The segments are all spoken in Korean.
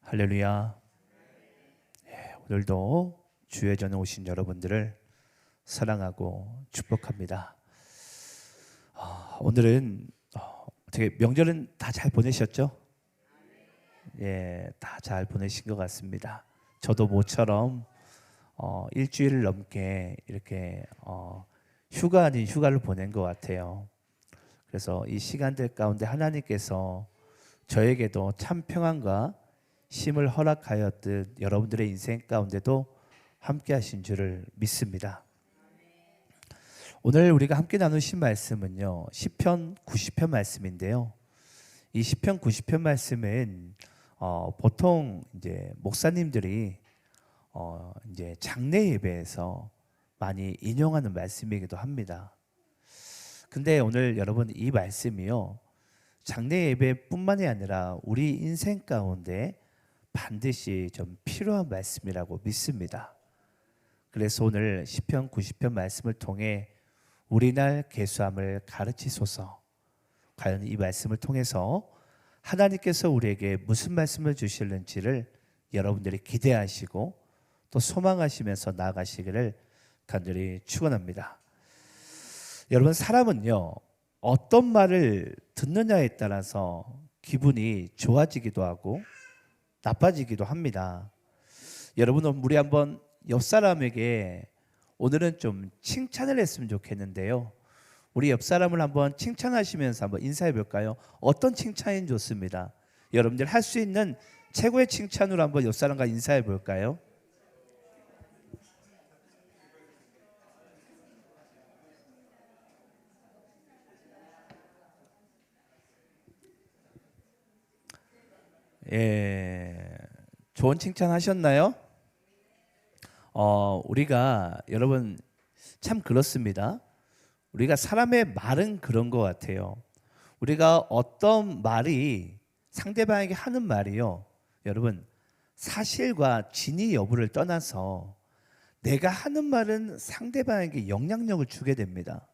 할렐루야. 오늘도 주의 전에 오신 여러분들을 사랑하고 축복합니다. 오늘은 어떻게 명절은 다 잘 보내셨죠? 예, 다 잘 보내신 것 같습니다. 저도 모처럼 일주일을 넘게 이렇게 휴가 아닌 휴가를 보낸 것 같아요. 그래서 이 시간들 가운데 하나님께서 저에게도 참 평안과 쉼을 허락하였듯 여러분들의 인생 가운데도 함께 하신 줄을 믿습니다. 오늘 우리가 함께 나누신 말씀은요, 시편 90편 말씀인데요. 이 시편 90편 말씀은 보통 이제 목사님들이 이제 장례 예배에서 많이 인용하는 말씀이기도 합니다. 근데 오늘 여러분 이 말씀이요, 장례 예배뿐만이 아니라 우리 인생 가운데 반드시 좀 필요한 말씀이라고 믿습니다. 그래서 오늘 시편 90편 말씀을 통해 우리날 계수함을 가르치소서. 과연 이 말씀을 통해서 하나님께서 우리에게 무슨 말씀을 주실는지를 여러분들이 기대하시고 또 소망하시면서 나아가시기를 간절히 축원합니다. 여러분, 사람은요, 어떤 말을 듣느냐에 따라서 기분이 좋아지기도 하고 나빠지기도 합니다. 여러분, 우리 한번 옆 사람에게 오늘은 좀 칭찬을 했으면 좋겠는데요. 우리 옆 사람을 한번 칭찬하시면서 한번 인사해 볼까요? 어떤 칭찬이 좋습니다. 여러분들 할 수 있는 최고의 칭찬으로 한번 옆 사람과 인사해 볼까요? 예, 좋은 칭찬 하셨나요? 우리가 여러분 참 그렇습니다. 우리가 사람의 말은 그런 것 같아요. 우리가 어떤 말이 상대방에게 하는 말이요, 여러분 사실과 진위 여부를 떠나서 내가 하는 말은 상대방에게 영향력을 주게 됩니다.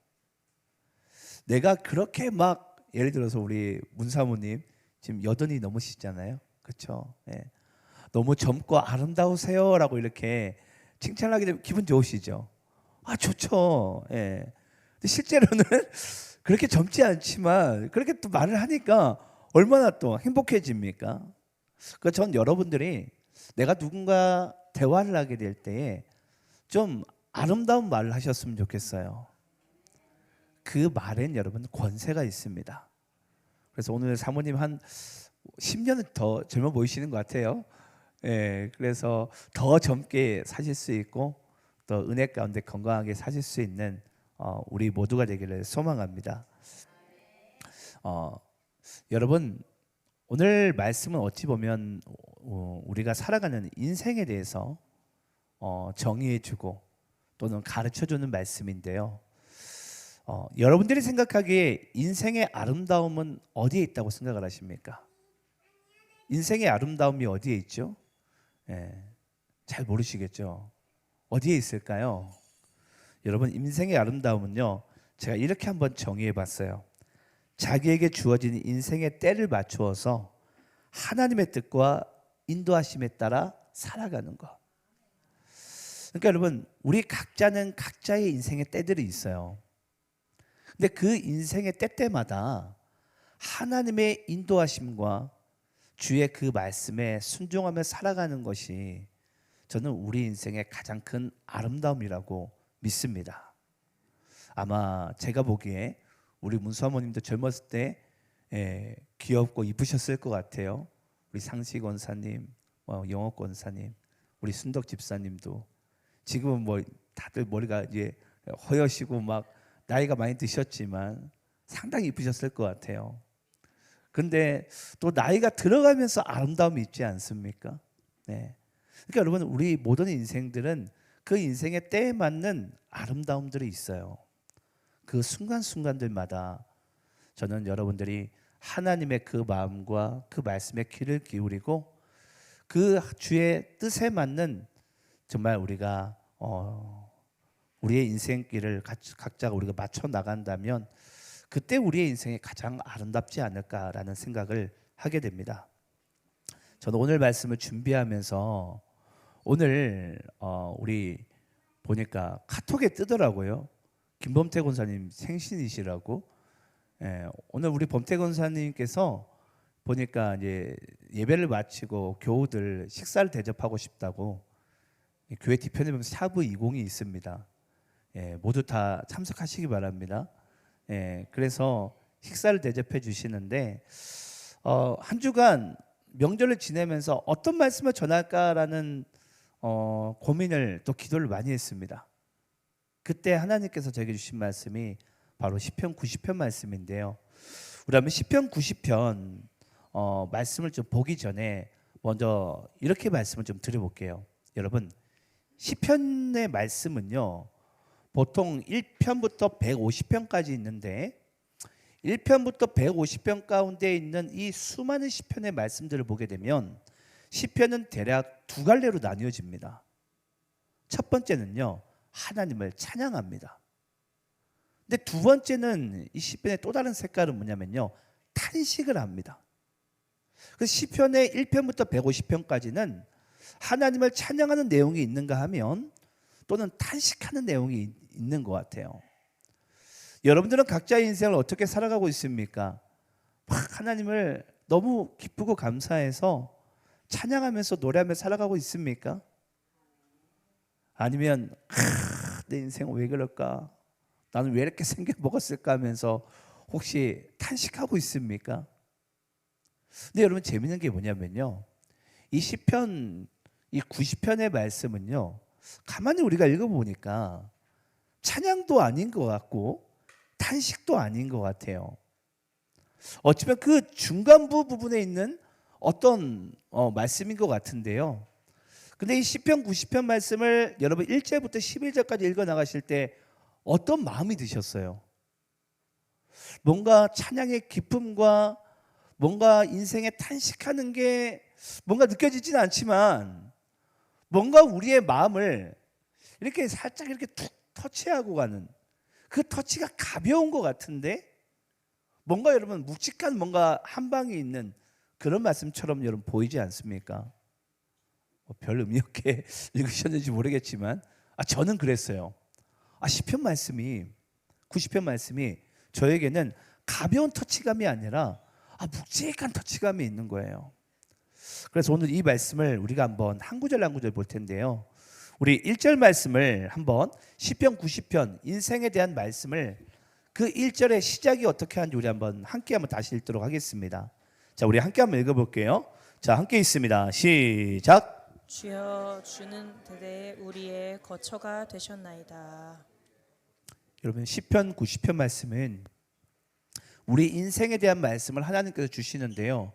내가 그렇게 막 예를 들어서 우리 문사모님 지금 여든이 넘으시잖아요, 그렇죠? 예. 너무 젊고 아름다우세요라고 이렇게 칭찬하게 되면 기분 좋으시죠? 아, 좋죠. 예. 근데 실제로는 그렇게 젊지 않지만 그렇게 또 말을 하니까 얼마나 또 행복해집니까? 그러니까 전 여러분들이 내가 누군가 대화를 하게 될 때에 좀 아름다운 말을 하셨으면 좋겠어요. 그 말엔 여러분 권세가 있습니다. 그래서 오늘 사모님 한 10년은 더 젊어 보이시는 것 같아요. 예, 그래서 더 젊게 사실 수 있고 또 은혜 가운데 건강하게 사실 수 있는 우리 모두가 되기를 소망합니다. 어, 여러분, 오늘 말씀은 어찌 보면 우리가 살아가는 인생에 대해서 정의해주고 또는 가르쳐주는 말씀인데요. 여러분들이 생각하기에 인생의 아름다움은 어디에 있다고 생각을 하십니까? 인생의 아름다움이 어디에 있죠? 예, 잘 모르시겠죠? 어디에 있을까요? 여러분, 인생의 아름다움은요, 제가 이렇게 한번 정의해 봤어요. 자기에게 주어진 인생의 때를 맞추어서 하나님의 뜻과 인도하심에 따라 살아가는 것. 그러니까 여러분, 우리 각자는 각자의 인생의 때들이 있어요. 근데 그 인생의 때때마다 하나님의 인도하심과 주의 그 말씀에 순종하며 살아가는 것이 저는 우리 인생의 가장 큰 아름다움이라고 믿습니다. 아마 제가 보기에 우리 문수아모님도 젊었을 때 귀엽고 이쁘셨을 것 같아요. 우리 상시 권사님, 영옥 권사님, 우리 순덕 집사님도 지금은 뭐 다들 머리가 이제 허여시고 막 나이가 많이 드셨지만 상당히 이쁘셨을 것 같아요. 근데 또 나이가 들어가면서 아름다움이 있지 않습니까? 네. 그러니까 여러분, 우리 모든 인생들은 그 인생의 때에 맞는 아름다움들이 있어요. 그 순간순간들마다 저는 여러분들이 하나님의 그 마음과 그 말씀에 귀를 기울이고 그 주의 뜻에 맞는 정말 우리가 우리의 인생길을 각자가 우리가 맞춰 나간다면 그때 우리의 인생이 가장 아름답지 않을까라는 생각을 하게 됩니다. 저는 오늘 말씀을 준비하면서 오늘 우리 보니까 카톡에 뜨더라고요. 김범태 권사님 생신이시라고. 예, 오늘 우리 범태 권사님께서 보니까 이제 예배를 마치고 교우들 식사를 대접하고 싶다고 교회 뒤편에 보면 샤브 20이 있습니다. 예, 모두 다 참석하시기 바랍니다. 예, 그래서 식사를 대접해 주시는데 한 주간 명절을 지내면서 어떤 말씀을 전할까라는 고민을 또 기도를 많이 했습니다. 그때 하나님께서 저에게 주신 말씀이 바로 시편 90편 말씀인데요. 우리 한번 시편 90편 말씀을 좀 보기 전에 먼저 이렇게 말씀을 좀 드려볼게요. 여러분, 시편의 말씀은요 보통 1편부터 150편까지 있는데 1편부터 150편 가운데 있는 이 수많은 시편의 말씀들을 보게 되면 시편은 대략 두 갈래로 나뉘어집니다. 첫 번째는요 하나님을 찬양합니다. 근데 두 번째는 이 시편의 또 다른 색깔은 뭐냐면요 탄식을 합니다. 그 시편의 1편부터 150편까지는 하나님을 찬양하는 내용이 있는가 하면 또는 탄식하는 내용이 있는 것 같아요. 여러분들은 각자의 인생을 어떻게 살아가고 있습니까? 막 하나님을 너무 기쁘고 감사해서 찬양하면서 노래하며 살아가고 있습니까? 아니면 내 인생은 왜 그럴까? 나는 왜 이렇게 생겨 먹었을까 하면서 혹시 탄식하고 있습니까? 근데 여러분 재밌는 게 뭐냐면요 이 시편 이 90편의 말씀은요 가만히 우리가 읽어보니까 찬양도 아닌 것 같고 탄식도 아닌 것 같아요. 어쩌면 그 중간부 부분에 있는 어떤 말씀인 것 같은데요. 근데 이 시편 90편 말씀을 여러분 1절부터 11절까지 읽어 나가실 때 어떤 마음이 드셨어요? 뭔가 찬양의 기쁨과 뭔가 인생에 탄식하는 게 뭔가 느껴지지는 않지만 뭔가 우리의 마음을 이렇게 살짝 이렇게 툭 터치하고 가는 그 터치가 가벼운 것 같은데 뭔가 여러분 묵직한 뭔가 한 방이 있는 그런 말씀처럼 여러분 보이지 않습니까? 별 의미 없게 읽으셨는지 모르겠지만 저는 그랬어요. 시편 말씀이 90편 말씀이 저에게는 가벼운 터치감이 아니라 묵직한 터치감이 있는 거예요. 그래서 오늘 이 말씀을 우리가 한번 한 구절 한 구절 볼 텐데요. 우리 1절 말씀을 한번 시편 90편 인생에 대한 말씀을 그 1절의 시작이 어떻게 하는지 우리 한번 함께 다시 읽도록 하겠습니다. 자, 우리 함께 한번 읽어볼게요. 자, 함께 읽습니다. 시작. 주여 주는 대대 우리의 거처가 되셨나이다. 여러분 시편 90편 말씀은 우리 인생에 대한 말씀을 하나님께서 주시는데요.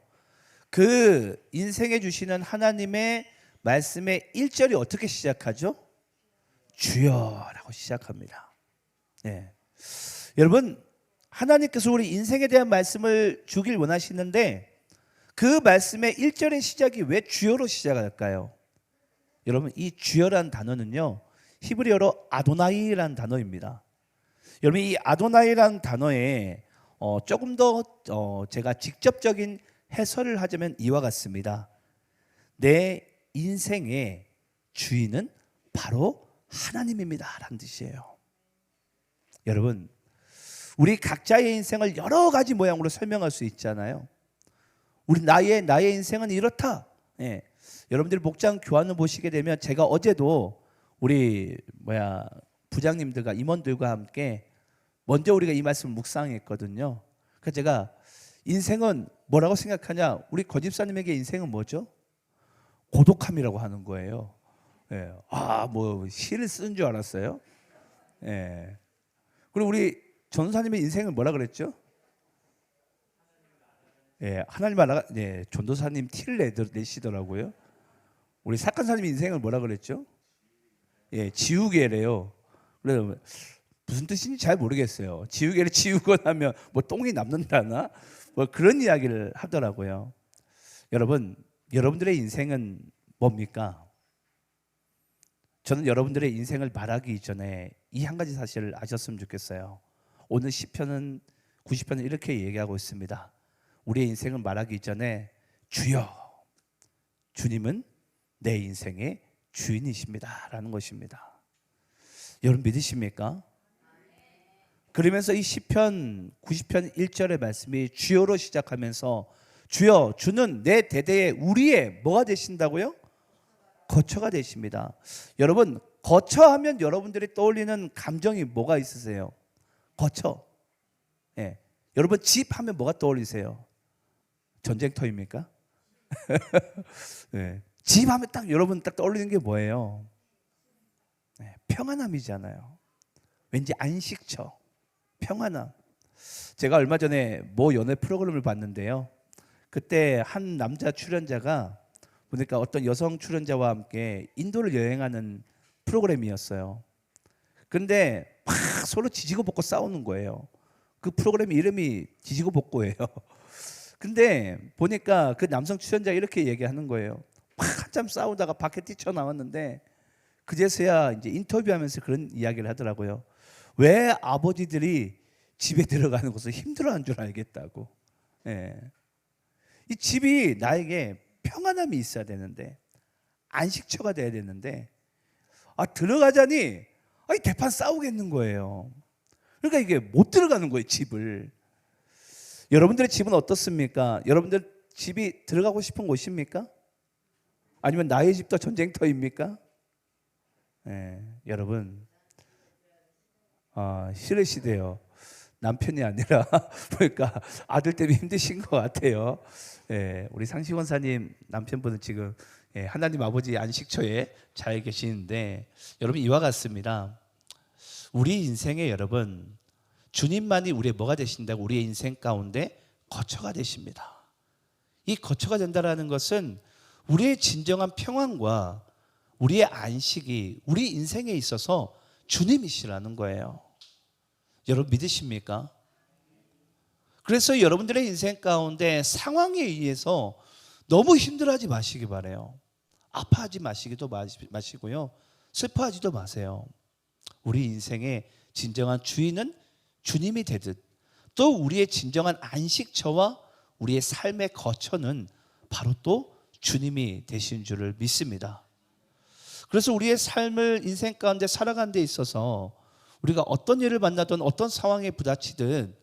그 인생에 주시는 하나님의 말씀의 1절이 어떻게 시작하죠? 주여라고 시작합니다. 네. 여러분 하나님께서 우리 인생에 대한 말씀을 주길 원하시는데 그 말씀의 1절의 시작이 왜 주여로 시작할까요? 여러분 이 주여란 단어는요 히브리어로 아도나이란 단어입니다. 여러분 이 아도나이란 단어에 조금 더 제가 직접적인 해설을 하자면 이와 같습니다. 내 인생의 주인은 바로 하나님입니다 라는 뜻이에요. 여러분 우리 각자의 인생을 여러 가지 모양으로 설명할 수 있잖아요. 우리 나의 인생은 이렇다. 예. 여러분들 목장 교환을 보시게 되면 제가 어제도 우리 부장님들과 임원들과 함께 먼저 우리가 이 말씀을 묵상했거든요. 그래서 제가 인생은 뭐라고 생각하냐? 우리 거집사님에게 인생은 뭐죠? 고독함이라고 하는 거예요. 예. 뭐 시를 쓰는 줄 알았어요. 예. 그리고 우리 전도사님의 인생은 뭐라 그랬죠? 예, 하나님 알아. 예, 전도사님 티를 내시더라고요. 우리 사건사님 인생은 뭐라 그랬죠? 예, 지우개래요. 그래서 무슨 뜻인지 잘 모르겠어요. 지우개를 지우고 나면 뭐 똥이 남는다나 뭐 그런 이야기를 하더라고요. 여러분, 여러분들의 인생은 뭡니까? 저는 여러분들의 인생을 말하기 이전에 이 한 가지 사실을 아셨으면 좋겠어요. 오늘 시편은 90편은 이렇게 얘기하고 있습니다. 우리의 인생을 말하기 이전에 주여, 주님은 내 인생의 주인이십니다 라는 것입니다. 여러분 믿으십니까? 그러면서 이 시편 90편 1절의 말씀이 주여로 시작하면서 주여 주는 내 대대에 우리의 뭐가 되신다고요? 거처가 되십니다. 여러분 거처하면 여러분들이 떠올리는 감정이 뭐가 있으세요? 거처. 예. 여러분 집 하면 뭐가 떠올리세요? 전쟁터입니까? 예. 집 하면 딱 여러분 딱 떠올리는 게 뭐예요? 예. 평안함이잖아요. 왠지 안식처, 평안함. 제가 얼마 전에 모 연애 프로그램을 봤는데요. 그때 한 남자 출연자가 보니까 어떤 여성 출연자와 함께 인도를 여행하는 프로그램이었어요. 근데 막 서로 지지고 볶고 싸우는 거예요. 그 프로그램 이름이 지지고 볶고예요. 근데 보니까 그 남성 출연자가 이렇게 얘기하는 거예요. 막 한참 싸우다가 밖에 뛰쳐나왔는데 그제서야 이제 인터뷰하면서 그런 이야기를 하더라고요. 왜 아버지들이 집에 들어가는 것을 힘들어하는 줄 알겠다고. 예. 이 집이 나에게 평안함이 있어야 되는데 안식처가 돼야 되는데 들어가자니 대판 싸우겠는 거예요. 그러니까 이게 못 들어가는 거예요, 집을. 여러분들의 집은 어떻습니까? 여러분들 집이 들어가고 싶은 곳입니까? 아니면 나의 집도 전쟁터입니까? 네, 여러분 싫으시대요. 남편이 아니라 그러니까 아들 때문에 힘드신 것 같아요. 예, 우리 상시원사님 남편분은 지금 하나님 아버지 안식처에 잘 계시는데 여러분 이와 같습니다. 우리 인생에 여러분 주님만이 우리의 뭐가 되신다고 우리의 인생 가운데 거처가 되십니다. 이 거처가 된다라는 것은 우리의 진정한 평안과 우리의 안식이 우리 인생에 있어서 주님이시라는 거예요. 여러분 믿으십니까? 그래서 여러분들의 인생 가운데 상황에 의해서 너무 힘들어하지 마시기 바라요. 아파하지 마시기도 마시고요. 슬퍼하지도 마세요. 우리 인생의 진정한 주인은 주님이 되듯 또 우리의 진정한 안식처와 우리의 삶의 거처는 바로 또 주님이 되신 줄을 믿습니다. 그래서 우리의 삶을 인생 가운데 살아가는 데 있어서 우리가 어떤 일을 만나든 어떤 상황에 부딪히든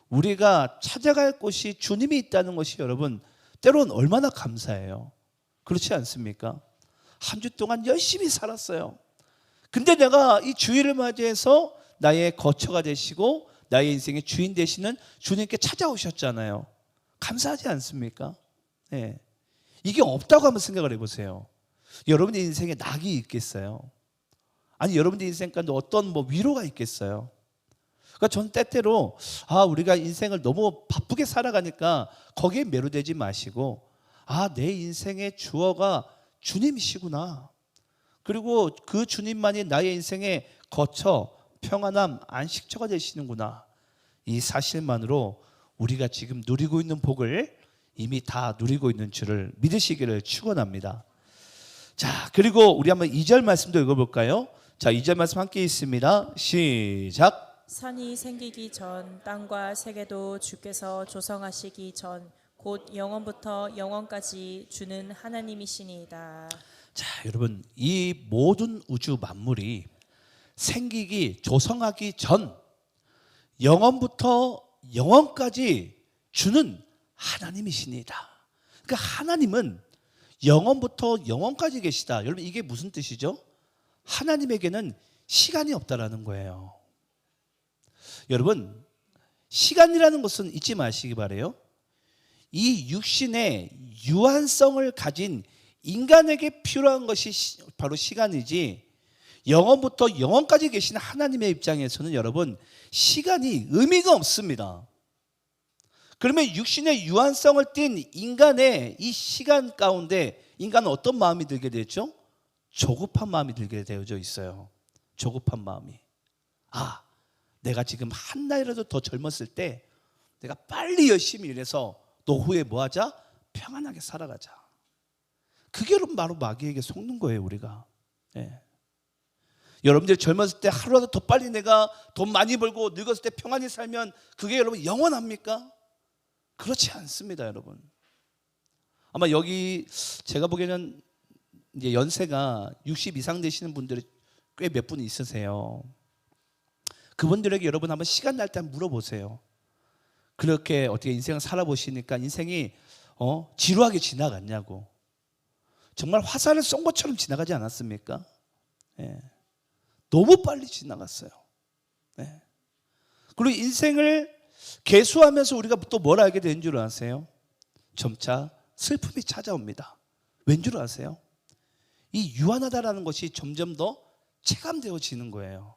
우리가 찾아갈 곳이 주님이 있다는 것이 여러분 때로는 얼마나 감사해요. 그렇지 않습니까? 한 주 동안 열심히 살았어요. 근데 내가 이 주일을 맞이해서 나의 거처가 되시고 나의 인생의 주인 되시는 주님께 찾아오셨잖아요. 감사하지 않습니까? 네. 이게 없다고 한번 생각을 해보세요. 여러분의 인생에 낙이 있겠어요? 아니 여러분의 인생 가운데 어떤 위로가 있겠어요? 그러니까 전 때때로 우리가 인생을 너무 바쁘게 살아가니까 거기에 매료되지 마시고 내 인생의 주어가 주님이시구나. 그리고 그 주님만이 나의 인생의 거처, 평안함, 안식처가 되시는구나. 이 사실만으로 우리가 지금 누리고 있는 복을 이미 다 누리고 있는 줄을 믿으시기를 축원합니다. 자, 그리고 우리 한번 2절 말씀도 읽어볼까요? 자, 2절 말씀 함께 있습니다. 시작. 산이 생기기 전 땅과 세계도 주께서 조성하시기 전 곧 영원부터 영원까지 주는 하나님이시니이다. 자, 여러분 이 모든 우주 만물이 생기기 조성하기 전 영원부터 영원까지 주는 하나님이시니이다. 그러니까 하나님은 영원부터 영원까지 계시다. 여러분 이게 무슨 뜻이죠? 하나님에게는 시간이 없다라는 거예요. 여러분 시간이라는 것은 잊지 마시기 바라요. 이 육신의 유한성을 가진 인간에게 필요한 것이 바로 시간이지 영원부터 영원까지 계신 하나님의 입장에서는 여러분 시간이 의미가 없습니다. 그러면 육신의 유한성을 띤 인간의 이 시간 가운데 인간은 어떤 마음이 들게 되죠? 조급한 마음이 들게 되어져 있어요. 조급한 마음이. 내가 지금 한 날이라도 더 젊었을 때 내가 빨리 열심히 일해서 노후에 뭐하자? 평안하게 살아가자. 그게 바로 마귀에게 속는 거예요, 우리가. 예. 여러분들이 젊었을 때 하루라도 더 빨리 내가 돈 많이 벌고 늙었을 때 평안히 살면 그게 여러분 영원합니까? 그렇지 않습니다, 여러분. 아마 여기 제가 보기에는 이제 연세가 60 이상 되시는 분들이 꽤 몇 분 있으세요. 그분들에게 여러분 한번 시간 날 때 한번 물어보세요. 그렇게 어떻게 인생을 살아보시니까 인생이 지루하게 지나갔냐고. 정말 화살을 쏜 것처럼 지나가지 않았습니까? 예. 너무 빨리 지나갔어요. 예. 그리고 인생을 계수하면서 우리가 또 뭘 알게 되는 줄 아세요? 점차 슬픔이 찾아옵니다. 왠 줄 아세요? 이 유한하다라는 것이 점점 더 체감되어지는 거예요.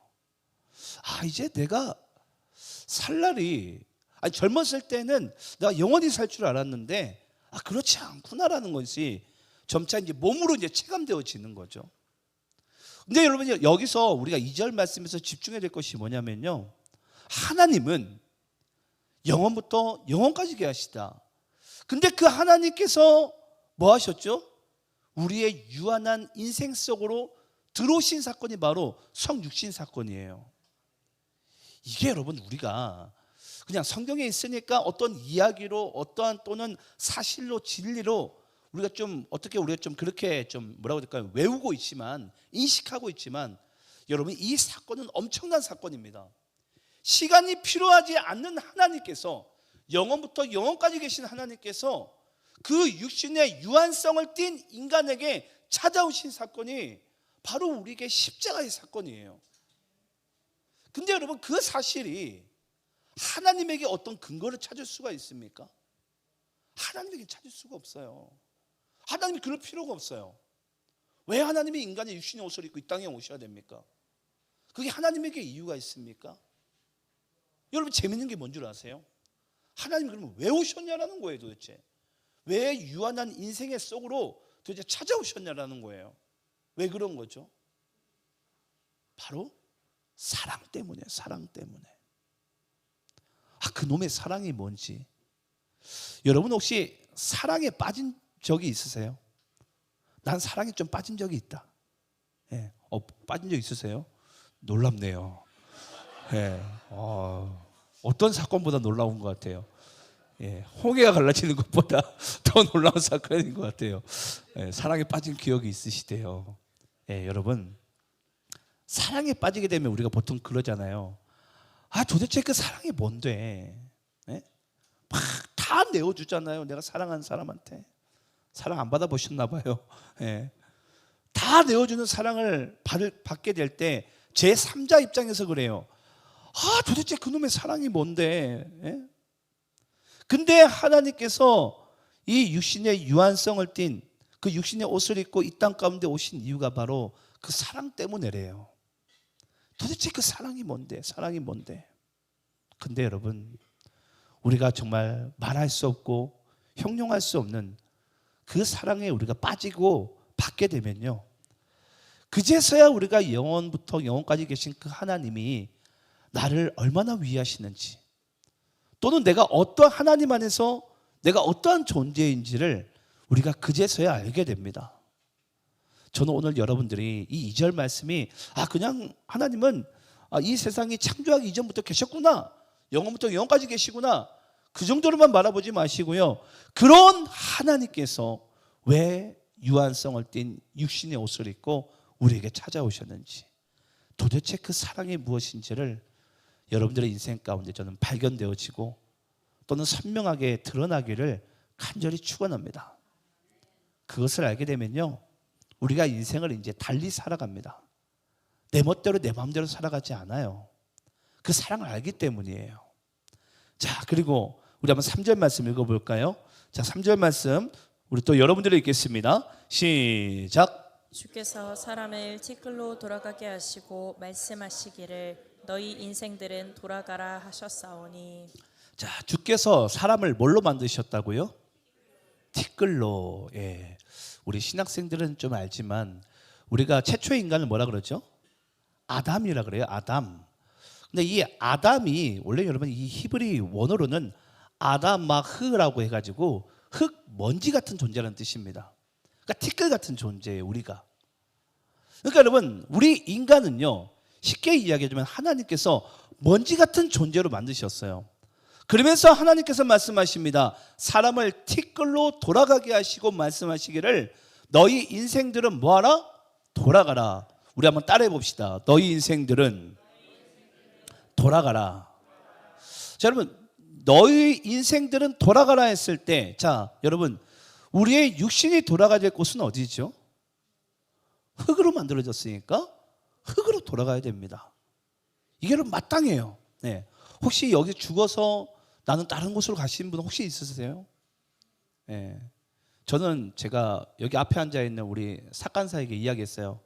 아, 이제 내가 살 날이, 아니 젊었을 때는 내가 영원히 살 줄 알았는데 그렇지 않구나라는 것이 점차 이제 몸으로 이제 체감되어지는 거죠. 근데 여러분 여기서 우리가 2절 말씀에서 집중해야 될 것이 뭐냐면요, 하나님은 영원부터 영원까지 계시다. 근데 그 하나님께서 뭐 하셨죠? 우리의 유한한 인생 속으로 들어오신 사건이 바로 성육신 사건이에요. 이게 여러분 우리가 그냥 성경에 있으니까 어떤 이야기로 어떠한 또는 사실로 진리로 우리가 좀 어떻게 우리가 좀 그렇게 좀 뭐라고 할까요? 외우고 있지만 인식하고 있지만 여러분 이 사건은 엄청난 사건입니다. 시간이 필요하지 않는 하나님께서 영원부터 영원까지 계신 하나님께서 그 육신의 유한성을 띤 인간에게 찾아오신 사건이 바로 우리에게 십자가의 사건이에요. 근데 여러분 그 사실이 하나님에게 어떤 근거를 찾을 수가 있습니까? 하나님에게 찾을 수가 없어요. 하나님이 그럴 필요가 없어요. 왜 하나님이 인간의 육신의 옷을 입고 이 땅에 오셔야 됩니까? 그게 하나님에게 이유가 있습니까? 여러분 재밌는 게 뭔 줄 아세요? 하나님이 그러면 왜 오셨냐라는 거예요. 도대체 왜 유한한 인생의 속으로 도대체 찾아오셨냐라는 거예요. 왜 그런 거죠? 바로 사랑 때문에. 사랑 때문에. 그놈의 사랑이 뭔지. 여러분 혹시 사랑에 빠진 적이 있으세요? 난 사랑에 좀 빠진 적이 있다. 예. 빠진 적 있으세요? 놀랍네요. 예. 어떤 사건보다 놀라운 것 같아요. 예. 홍해가 갈라지는 것보다 더 놀라운 사건인 것 같아요. 예. 사랑에 빠진 기억이 있으시대요. 예. 여러분 사랑에 빠지게 되면 우리가 보통 그러잖아요. 도대체 그 사랑이 뭔데? 예? 막 다 내어주잖아요. 내가 사랑하는 사람한테. 사랑 안 받아보셨나 봐요. 예. 다 내어주는 사랑을 받게 될 때 제3자 입장에서 그래요. 도대체 그놈의 사랑이 뭔데? 예? 근데 하나님께서 이 육신의 유한성을 띤 그 육신의 옷을 입고 이 땅 가운데 오신 이유가 바로 그 사랑 때문에래요. 도대체 그 사랑이 뭔데? 사랑이 뭔데? 근데 여러분 우리가 정말 말할 수 없고 형용할 수 없는 그 사랑에 우리가 빠지고 받게 되면요, 그제서야 우리가 영원부터 영원까지 계신 그 하나님이 나를 얼마나 위하시는지, 또는 내가 어떠한 하나님 안에서 내가 어떠한 존재인지를 우리가 그제서야 알게 됩니다. 저는 오늘 여러분들이 이 2절 말씀이 그냥 하나님은 이 세상이 창조하기 이전부터 계셨구나, 영원부터 영원까지 계시구나, 그 정도로만 바라보지 마시고요, 그런 하나님께서 왜 유한성을 띤 육신의 옷을 입고 우리에게 찾아오셨는지, 도대체 그 사랑이 무엇인지를 여러분들의 인생 가운데 저는 발견되어지고 또는 선명하게 드러나기를 간절히 축원합니다. 그것을 알게 되면요, 우리가 인생을 이제 달리 살아갑니다. 내 멋대로 내 마음대로 살아가지 않아요. 그 사랑을 알기 때문이에요. 자, 그리고 우리 한번 3절 말씀 읽어볼까요? 자, 3절 말씀 우리 또 여러분들이 읽겠습니다. 시작. 주께서 사람을 티끌로 돌아가게 하시고 말씀하시기를 너희 인생들은 돌아가라 하셨사오니. 자, 주께서 사람을 뭘로 만드셨다고요? 티끌로. 예. 우리 신학생들은 좀 알지만 우리가 최초의 인간을 뭐라 그러죠? 아담이라 그래요. 아담. 근데 이 아담이 원래 여러분 이 히브리 원어로는 아다마흐라고 해가지고 흙 먼지 같은 존재라는 뜻입니다. 그러니까 티끌 같은 존재예요, 우리가. 그러니까 여러분 우리 인간은요, 쉽게 이야기하자면 하나님께서 먼지 같은 존재로 만드셨어요. 그러면서 하나님께서 말씀하십니다. 사람을 티끌로 돌아가게 하시고 말씀하시기를 너희 인생들은 뭐하라? 돌아가라. 우리 한번 따라해 봅시다. 너희 인생들은 돌아가라. 자, 여러분, 너희 인생들은 돌아가라 했을 때, 자, 여러분, 우리의 육신이 돌아가야 될 곳은 어디죠? 흙으로 만들어졌으니까 흙으로 돌아가야 됩니다. 이게 마땅해요. 네. 혹시 여기 죽어서 나는 다른 곳으로 가시는 분 혹시 있으세요? 네. 저는 제가 여기 앞에 앉아 있는 우리 사간사에게 이야기했어요.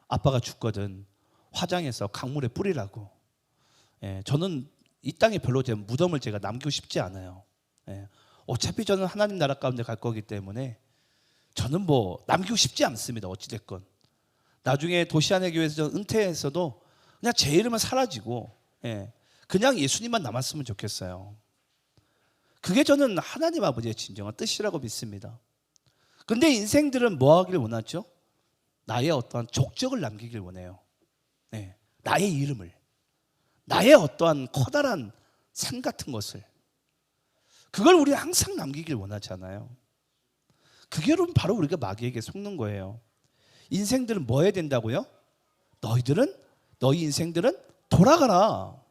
아빠가 죽거든 화장해서 강물에 뿌리라고. 예, 저는 이 땅에 별로 제 무덤을 제가 남기고 싶지 않아요. 예, 어차피 저는 하나님 나라 가운데 갈 거기 때문에 저는 뭐 남기고 싶지 않습니다. 어찌됐건 나중에 도시안의 교회에서 저는 은퇴해서도 그냥 제 이름은 사라지고, 예, 그냥 예수님만 남았으면 좋겠어요. 그게 저는 하나님 아버지의 진정한 뜻이라고 믿습니다. 근데 인생들은 뭐 하기를 원하죠? 나의 어떠한 족적을 남기길 원해요. 네, 나의 이름을, 나의 어떠한 커다란 산 같은 것을, 그걸 우리 항상 남기길 원하잖아요. 그게 여러분 바로 우리가 마귀에게 속는 거예요. 인생들은 뭐 해야 된다고요? 너희 인생들은 돌아가라.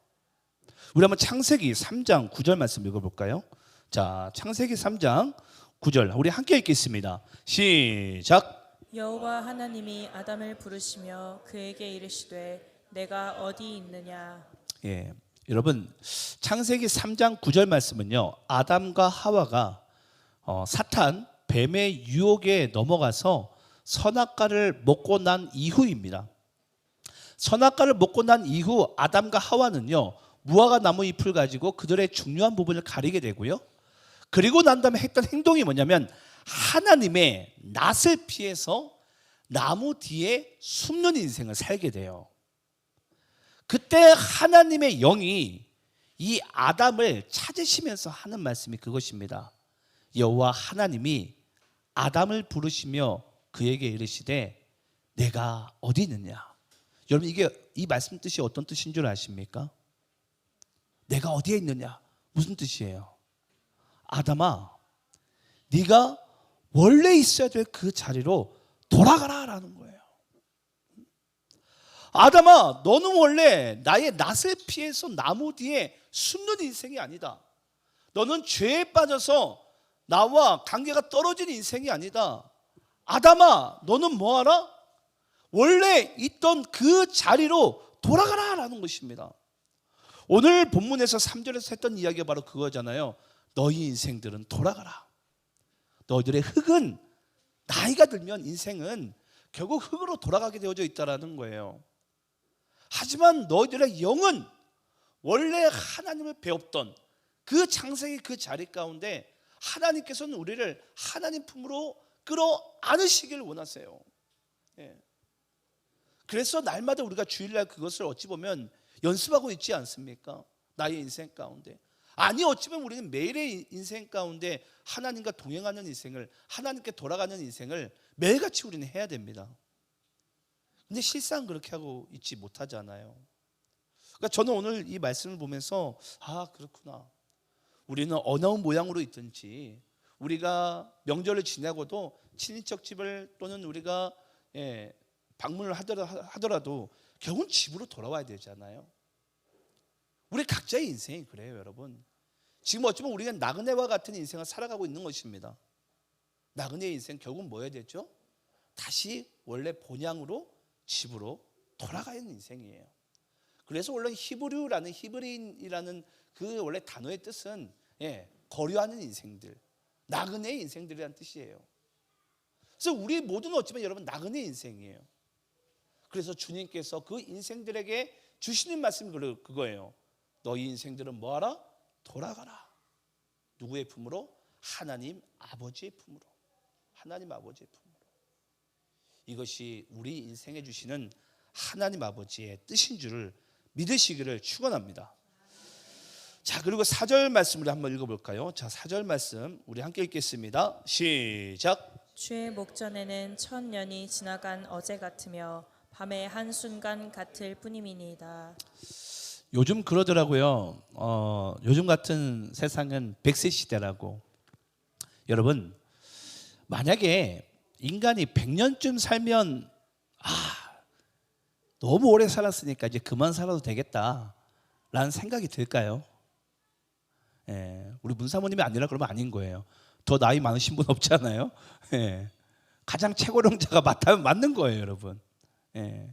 우리 한번 창세기 3장 9절 말씀 읽어볼까요? 자, 창세기 3장 9절 우리 함께 읽겠습니다. 시작. 여호와 하나님이 아담을 부르시며 그에게 이르시되 내가 어디 있느냐. 예, 여러분 창세기 3장 9절 말씀은요, 아담과 하와가 사탄 뱀의 유혹에 넘어가서 선악과를 먹고 난 이후입니다. 선악과를 먹고 난 이후 아담과 하와는요, 무화과 나무 잎을 가지고 그들의 중요한 부분을 가리게 되고요, 그리고 난 다음에 했던 행동이 뭐냐면 하나님의 낯을 피해서 나무 뒤에 숨는 인생을 살게 돼요. 그때 하나님의 영이 이 아담을 찾으시면서 하는 말씀이 그것입니다. 여호와 하나님이 아담을 부르시며 그에게 이르시되 내가 어디 있느냐. 여러분, 이게 이 말씀 뜻이 어떤 뜻인 줄 아십니까? 내가 어디에 있느냐 무슨 뜻이에요? 아담아, 네가 원래 있어야 될 그 자리로 돌아가라 라는 거예요. 아담아, 너는 원래 나의 낯을 피해서 나무 뒤에 숨는 인생이 아니다. 너는 죄에 빠져서 나와 관계가 떨어진 인생이 아니다. 아담아, 너는 뭐하라? 원래 있던 그 자리로 돌아가라 라는 것입니다. 오늘 본문에서 3절에서 했던 이야기가 바로 그거잖아요. 너희 인생들은 돌아가라. 너희들의 흙은 나이가 들면 인생은 결국 흙으로 돌아가게 되어져 있다는 거예요. 하지만 너희들의 영은 원래 하나님을 배웠던 그 창세기 그 자리 가운데 하나님께서는 우리를 하나님 품으로 끌어안으시길 원하세요. 예. 그래서 날마다 우리가 주일날 그것을 어찌 보면 연습하고 있지 않습니까? 나의 인생 가운데. 아니, 어찌 보면 우리는 매일의 인생 가운데 하나님과 동행하는 인생을, 하나님께 돌아가는 인생을 매일같이 우리는 해야 됩니다. 근데 실상 그렇게 하고 있지 못하잖아요. 그러니까 저는 오늘 이 말씀을 보면서 그렇구나. 우리는 어느 모양으로 있든지 우리가 명절을 지나고도 친인척 집을 또는 우리가 방문을 하더라도 결국은 집으로 돌아와야 되잖아요. 우리 각자의 인생이 그래요, 여러분. 지금 어쩌면 우리가 나그네와 같은 인생을 살아가고 있는 것입니다. 나그네의 인생 결국은 뭐 해야 되죠? 다시 원래 본향으로 집으로 돌아가는 인생이에요. 그래서 원래 히브리인이라는 그 원래 단어의 뜻은 거류하는 인생들, 나그네의 인생들이라는 뜻이에요. 그래서 우리 모두는 어쩌면 여러분 나그네의 인생이에요. 그래서 주님께서 그 인생들에게 주시는 말씀이 그거예요. 너희 인생들은 뭐하라? 돌아가라. 누구의 품으로? 하나님 아버지의 품으로. 하나님 아버지의 품으로. 이것이 우리 인생에 주시는 하나님 아버지의 뜻인 줄을 믿으시기를 축원합니다. 자, 그리고 4절 말씀을 한번 읽어볼까요? 자, 4절 말씀 우리 함께 읽겠습니다. 시작. 주의 목전에는 천년이 지나간 어제 같으며 밤의 한순간 같을 뿐임이니이다. 요즘 그러더라고요. 요즘 같은 세상은 100세 시대라고. 여러분, 만약에 인간이 100년쯤 살면 너무 오래 살았으니까 이제 그만 살아도 되겠다라는 생각이 들까요? 예, 우리 문사모님이 아니라 그러면 아닌 거예요. 더 나이 많으신 분 없잖아요. 예, 가장 최고령자가 맞는 거예요, 여러분. 예,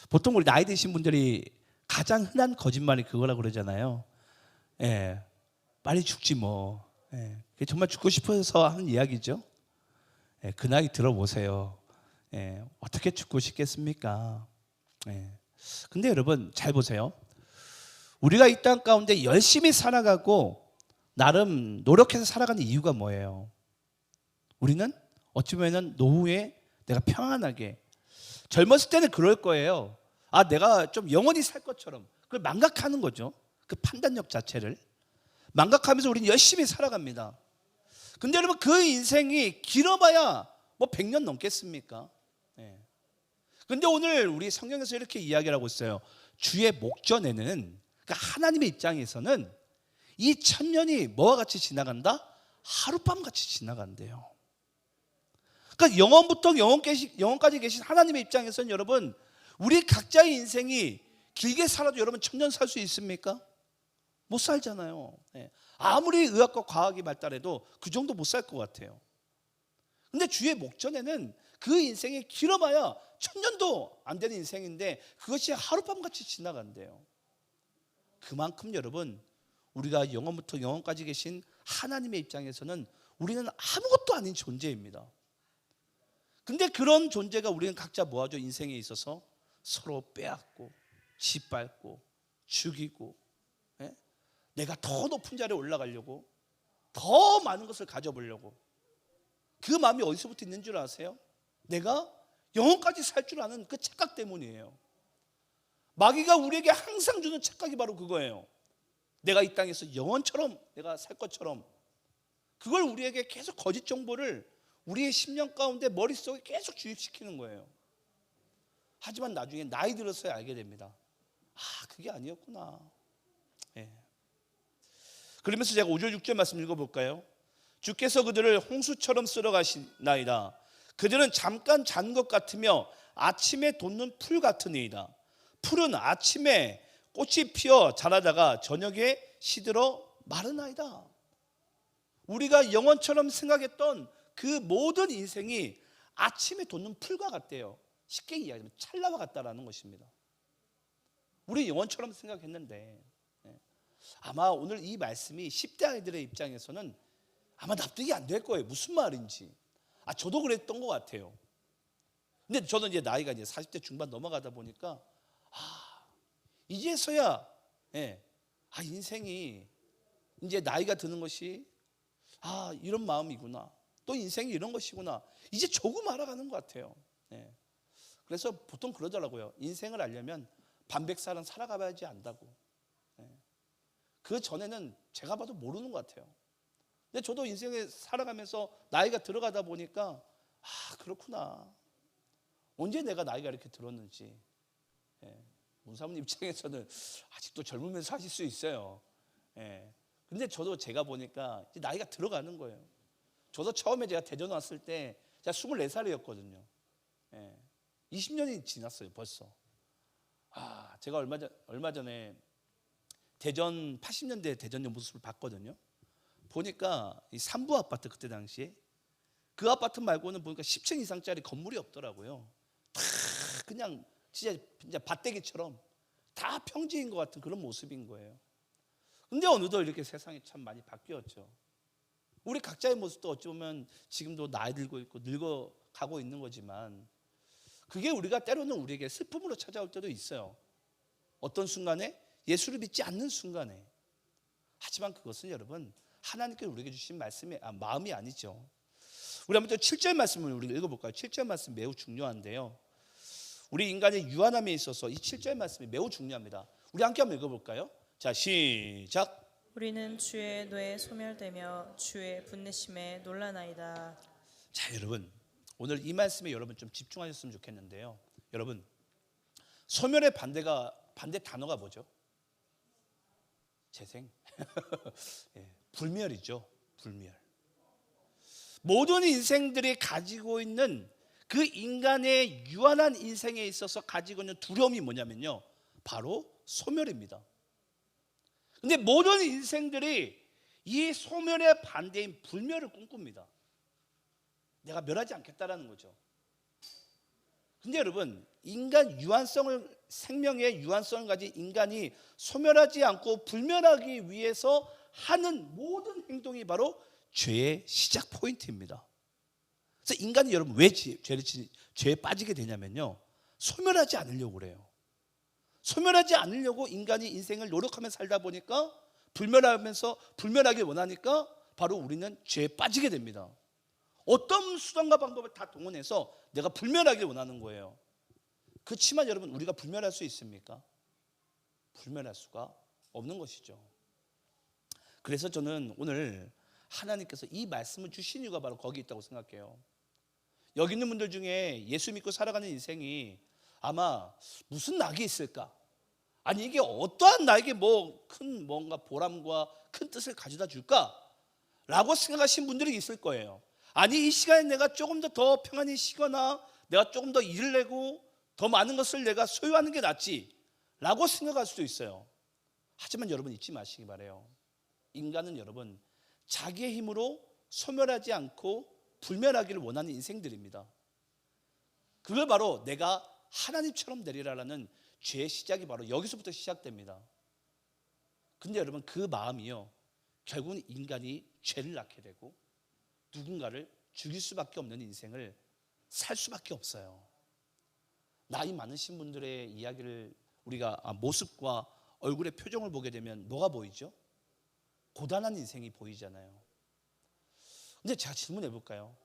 보통 우리 나이 드신 분들이 가장 흔한 거짓말이 그거라고 그러잖아요. 예, 빨리 죽지 뭐. 예, 그게 정말 죽고 싶어서 하는 이야기죠. 예, 그 나이 들어보세요. 예, 어떻게 죽고 싶겠습니까? 예. 근데 여러분 잘 보세요. 우리가 이 땅 가운데 열심히 살아가고 나름 노력해서 살아가는 이유가 뭐예요? 우리는 어찌 보면 노후에 내가 평안하게, 젊었을 때는 그럴 거예요. 내가 좀 영원히 살 것처럼 그걸 망각하는 거죠. 그 판단력 자체를 망각하면서 우리는 열심히 살아갑니다. 근데 여러분 그 인생이 길어봐야 뭐 100년 넘겠습니까? 예. 근데 오늘 우리 성경에서 이렇게 이야기를 하고 있어요. 주의 목전에는, 그러니까 하나님의 입장에서는 이 1000년이 뭐와 같이 지나간다? 하룻밤 같이 지나간대요. 그러니까 영원부터 영원까지 계신 하나님의 입장에서는 여러분, 우리 각자의 인생이 길게 살아도 여러분 1000년 살 수 있습니까? 못 살잖아요. 예. 아무리 의학과 과학이 발달해도 그 정도 못 살 것 같아요. 근데 주의 목전에는 그 인생이 길어봐야 1000년도 안 되는 인생인데 그것이 하룻밤 같이 지나간대요. 그만큼 여러분, 우리가 영원부터 영원까지 계신 하나님의 입장에서는 우리는 아무것도 아닌 존재입니다. 근데 그런 존재가 우리는 각자 뭐하죠? 인생에 있어서 서로 빼앗고 짓밟고 죽이고, 예? 내가 더 높은 자리에 올라가려고, 더 많은 것을 가져보려고, 그 마음이 어디서부터 있는 줄 아세요? 내가 영원까지 살 줄 아는 그 착각 때문이에요. 마귀가 우리에게 항상 주는 착각이 바로 그거예요. 내가 이 땅에서 영원처럼 내가 살 것처럼, 그걸 우리에게 계속 거짓 정보를 우리의 심령 가운데 머릿속에 계속 주입시키는 거예요. 하지만 나중에 나이 들어서야 알게 됩니다. 그게 아니었구나. 예. 그러면서 제가 5절 6절 말씀 읽어볼까요? 주께서 그들을 홍수처럼 쓸어가시나이다. 그들은 잠깐 잔 것 같으며 아침에 돋는 풀 같으니이다. 풀은 아침에 꽃이 피어 자라다가 저녁에 시들어 마르나이다. 우리가 영원처럼 생각했던 그 모든 인생이 아침에 돋는 풀과 같대요. 쉽게 이야기하면 찰나와 같다라는 것입니다. 우리 영원처럼 생각했는데, 아마 오늘 이 말씀이 10대 아이들의 입장에서는 아마 납득이 안 될 거예요. 무슨 말인지. 저도 그랬던 것 같아요. 근데 저는 이제 나이가 이제 40대 중반 넘어가다 보니까 이제서야 인생이 이제 나이가 드는 것이 이런 마음이구나, 또 인생이 이런 것이구나, 이제 조금 알아가는 것 같아요. 그래서 보통 그러더라고요. 인생을 알려면 반백살은 살아가야지 안다고. 그 전에는 제가 봐도 모르는 것 같아요. 근데 저도 인생에 살아가면서 나이가 들어가다 보니까 그렇구나, 언제 내가 나이가 이렇게 들었는지. 문사모님 입장에서는 아직도 젊으면서 하실 수 있어요. 근데 저도 제가 보니까 이제 나이가 들어가는 거예요. 저도 처음에 제가 대전 왔을 때 제가 24살이었거든요. 20년이 지났어요 벌써. 제가 얼마 전에 대전 80년대 대전의 모습을 봤거든요. 보니까 이 3부 아파트, 그때 당시에 그 아파트 말고는 보니까 10층 이상짜리 건물이 없더라고요. 다 그냥 진짜 밭대기처럼 다 평지인 것 같은 그런 모습인 거예요. 근데 어느덧 이렇게 세상이 참 많이 바뀌었죠. 우리 각자의 모습도 어찌 보면 지금도 나이 들고 있고 늙어가고 있는 거지만, 그게 우리가 때로는 우리에게 슬픔으로 찾아올 때도 있어요. 어떤 순간에 예수를 믿지 않는 순간에. 하지만 그것은 여러분 하나님께서 우리에게 주신 마음이 아니죠. 우리 한번 또 7절 말씀을 우리가 읽어볼까요? 7절 말씀 매우 중요한데요. 우리 인간의 유한함에 있어서 이 7절 말씀이 매우 중요합니다. 우리 함께 한번 읽어볼까요? 자, 시작. 우리는 주의 뇌에 소멸되며 주의 분내심에 놀라나이다. 자, 여러분 오늘 이 말씀에 여러분 좀 집중하셨으면 좋겠는데요. 여러분, 소멸의 반대 단어가 뭐죠? 재생. 예, 불멸이죠. 불멸. 모든 인생들이 가지고 있는 그 인간의 유한한 인생에 있어서 가지고 있는 두려움이 뭐냐면요, 바로 소멸입니다. 근데 모든 인생들이 이 소멸의 반대인 불멸을 꿈꿉니다. 내가 멸하지 않겠다라는 거죠. 근데 여러분, 인간 유한성을, 생명의 유한성을 가진 인간이 소멸하지 않고 불멸하기 위해서 하는 모든 행동이 바로 죄의 시작 포인트입니다. 그래서 인간이 여러분 왜 죄에 빠지게 되냐면요, 소멸하지 않으려고 그래요. 소멸하지 않으려고 인간이 인생을 노력하며 살다 보니까 불멸하길 원하니까 바로 우리는 죄에 빠지게 됩니다. 어떤 수단과 방법을 다 동원해서 내가 불멸하길 원하는 거예요. 그렇지만 여러분, 우리가 불멸할 수 있습니까? 불멸할 수가 없는 것이죠. 그래서 저는 오늘 하나님께서 이 말씀을 주신 이유가 바로 거기 있다고 생각해요. 여기 있는 분들 중에 예수 믿고 살아가는 인생이 아마 무슨 낙이 있을까? 아니 이게 어떠한 나에게 큰 뭔가 보람과 큰 뜻을 가져다 줄까? 라고 생각하신 분들이 있을 거예요. 아니 이 시간에 내가 조금 더 평안히 쉬거나 내가 조금 더 일을 내고 더 많은 것을 내가 소유하는 게 낫지 라고 생각할 수도 있어요. 하지만 여러분 잊지 마시기 바라요. 인간은 여러분 자기의 힘으로 소멸하지 않고 불멸하기를 원하는 인생들입니다. 그걸 바로 내가 하나님처럼 되리라라는 죄의 시작이 바로 여기서부터 시작됩니다. 근데 여러분 그 마음이요, 결국은 인간이 죄를 낳게 되고 누군가를 죽일 수밖에 없는 인생을 살 수밖에 없어요. 나이 많으신 분들의 이야기를 우리가 모습과 얼굴의 표정을 보게 되면 뭐가 보이죠? 고단한 인생이 보이잖아요. 근데 제가 질문해 볼까요?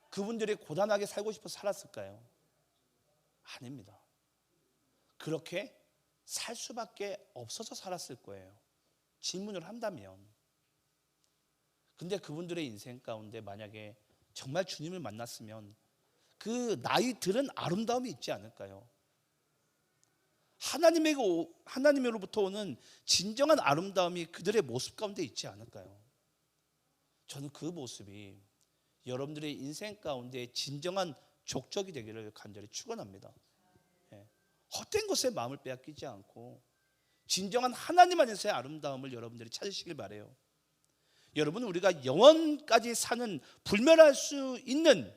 그분들이 고단하게 살고 싶어 살았을까요? 아닙니다. 그렇게 살 수밖에 없어서 살았을 거예요. 질문을 한다면. 근데 그분들의 인생 가운데 만약에 정말 주님을 만났으면 그 나이 들은 아름다움이 있지 않을까요? 하나님으로부터 오는 진정한 아름다움이 그들의 모습 가운데 있지 않을까요? 저는 그 모습이 여러분들의 인생 가운데 진정한 족적이 되기를 간절히 축원합니다. 헛된 것에 마음을 빼앗기지 않고 진정한 하나님 안에서의 아름다움을 여러분들이 찾으시길 바라요. 여러분, 우리가 영원까지 사는 불멸할 수 있는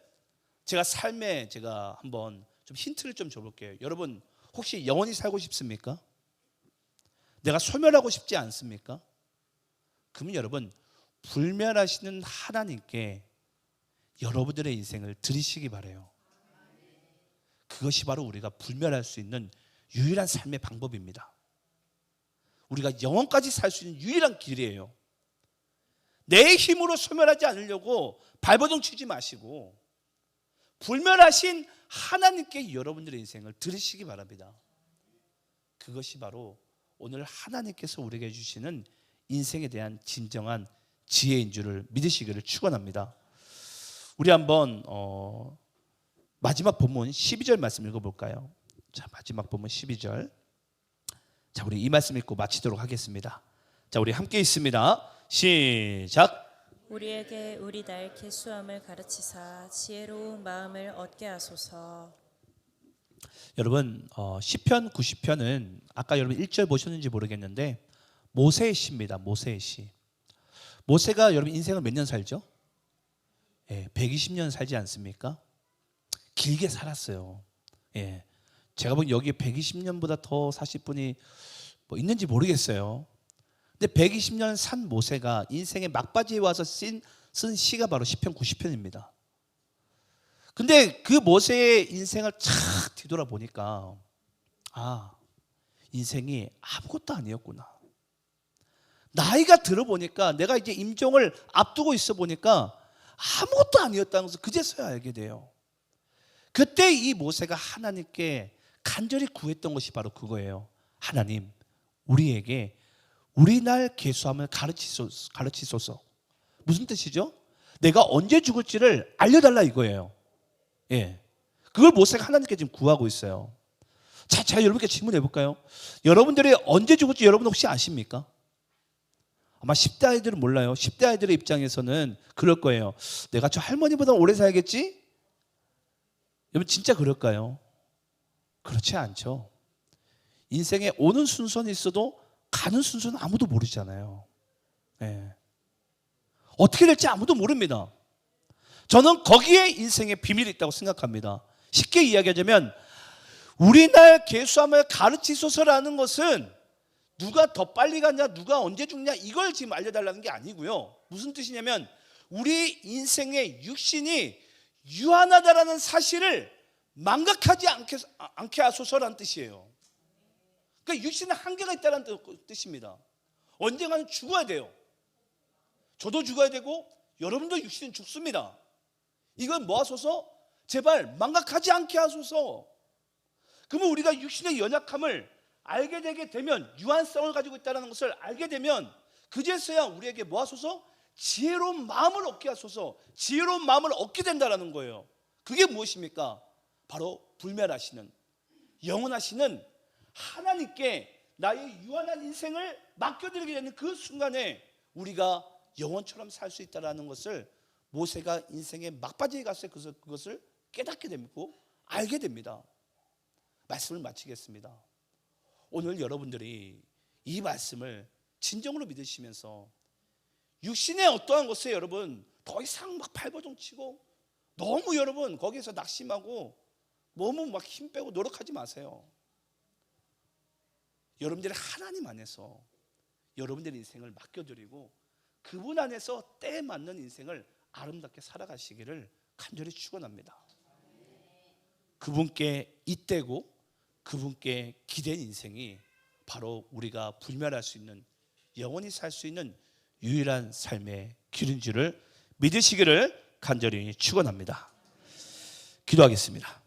삶에 제가 한번 좀 힌트를 좀 줘볼게요. 여러분 혹시 영원히 살고 싶습니까? 내가 소멸하고 싶지 않습니까? 그러면 여러분 불멸하시는 하나님께 여러분들의 인생을 드리시기 바라요. 그것이 바로 우리가 불멸할 수 있는 유일한 삶의 방법입니다. 우리가 영원까지 살 수 있는 유일한 길이에요. 내 힘으로 소멸하지 않으려고 발버둥 치지 마시고 불멸하신 하나님께 여러분들의 인생을 드리시기 바랍니다. 그것이 바로 오늘 하나님께서 우리에게 주시는 인생에 대한 진정한 지혜인 줄을 믿으시기를 축원합니다. 우리 한번 마지막 본문 12절 말씀 읽어볼까요? 자, 마지막 본문 12절. 자, 우리 이 말씀 읽고 마치도록 하겠습니다. 자, 우리 함께 읽습니다. 시작. 우리에게 우리 날 계수함을 가르치사 지혜로운 마음을 얻게 하소서. 여러분 시편 90편은 아까 여러분 1절 보셨는지 모르겠는데 모세의 시입니다. 모세의 시. 모세가 여러분 인생을 몇 년 살죠? 120년 살지 않습니까? 길게 살았어요. 제가 보기엔 여기 120년보다 더 사실 분이 있는지 모르겠어요. 근데 120년 산 모세가 인생의 막바지에 와서 쓴 시가 바로 시편 90편입니다. 근데 그 모세의 인생을 착 뒤돌아보니까 인생이 아무것도 아니었구나. 나이가 들어보니까 내가 이제 임종을 앞두고 있어 보니까 아무것도 아니었다는 것을 그제서야 알게 돼요. 그때 이 모세가 하나님께 간절히 구했던 것이 바로 그거예요. 하나님, 우리에게 우리 날 계수함을 가르치소서. 무슨 뜻이죠? 내가 언제 죽을지를 알려달라 이거예요. 그걸 모세가 하나님께 지금 구하고 있어요. 자, 여러분께 질문해 볼까요? 여러분들이 언제 죽을지 여러분 혹시 아십니까? 아마 10대 아이들은 몰라요. 10대 아이들의 입장에서는 그럴 거예요. 내가 저 할머니보다 오래 살겠지? 여러분 진짜 그럴까요? 그렇지 않죠. 인생에 오는 순서는 있어도 가는 순서는 아무도 모르잖아요. 네. 어떻게 될지 아무도 모릅니다. 저는 거기에 인생의 비밀이 있다고 생각합니다. 쉽게 이야기하자면 우리날 계수함을 가르치소서라는 것은 누가 더 빨리 갔냐, 누가 언제 죽냐 이걸 지금 알려달라는 게 아니고요. 무슨 뜻이냐면 우리 인생의 육신이 유한하다라는 사실을 망각하지 않게 하소서라는 뜻이에요. 그러니까 육신에 한계가 있다는 뜻입니다. 언젠가는 죽어야 돼요. 저도 죽어야 되고 여러분도 육신은 죽습니다. 이건 뭐 하소서? 제발 망각하지 않게 하소서. 그러면 우리가 육신의 연약함을 알게 되게 되면, 유한성을 가지고 있다는 것을 알게 되면 그제서야 우리에게 뭐 하소서? 지혜로운 마음을 얻게 하소서. 지혜로운 마음을 얻게 된다는 거예요. 그게 무엇입니까? 바로 불멸하시는, 영원하시는 하나님께 나의 유한한 인생을 맡겨드리게 되는 그 순간에 우리가 영원처럼 살 수 있다는 것을 모세가 인생의 막바지에 갔을 때 그것을 깨닫게 되고 알게 됩니다. 말씀을 마치겠습니다. 오늘 여러분들이 이 말씀을 진정으로 믿으시면서 육신의 어떠한 것에 여러분 더 이상 막 발버둥치고 너무 여러분 거기에서 낙심하고 너무 막 힘 빼고 노력하지 마세요. 여러분들이 하나님 안에서 여러분들의 인생을 맡겨드리고 그분 안에서 때에 맞는 인생을 아름답게 살아가시기를 간절히 축원합니다. 그분께 잇대고 그분께 기댄 인생이 바로 우리가 불멸할 수 있는, 영원히 살 수 있는 유일한 삶의 길인 줄을 믿으시기를 간절히 축원합니다. 기도하겠습니다.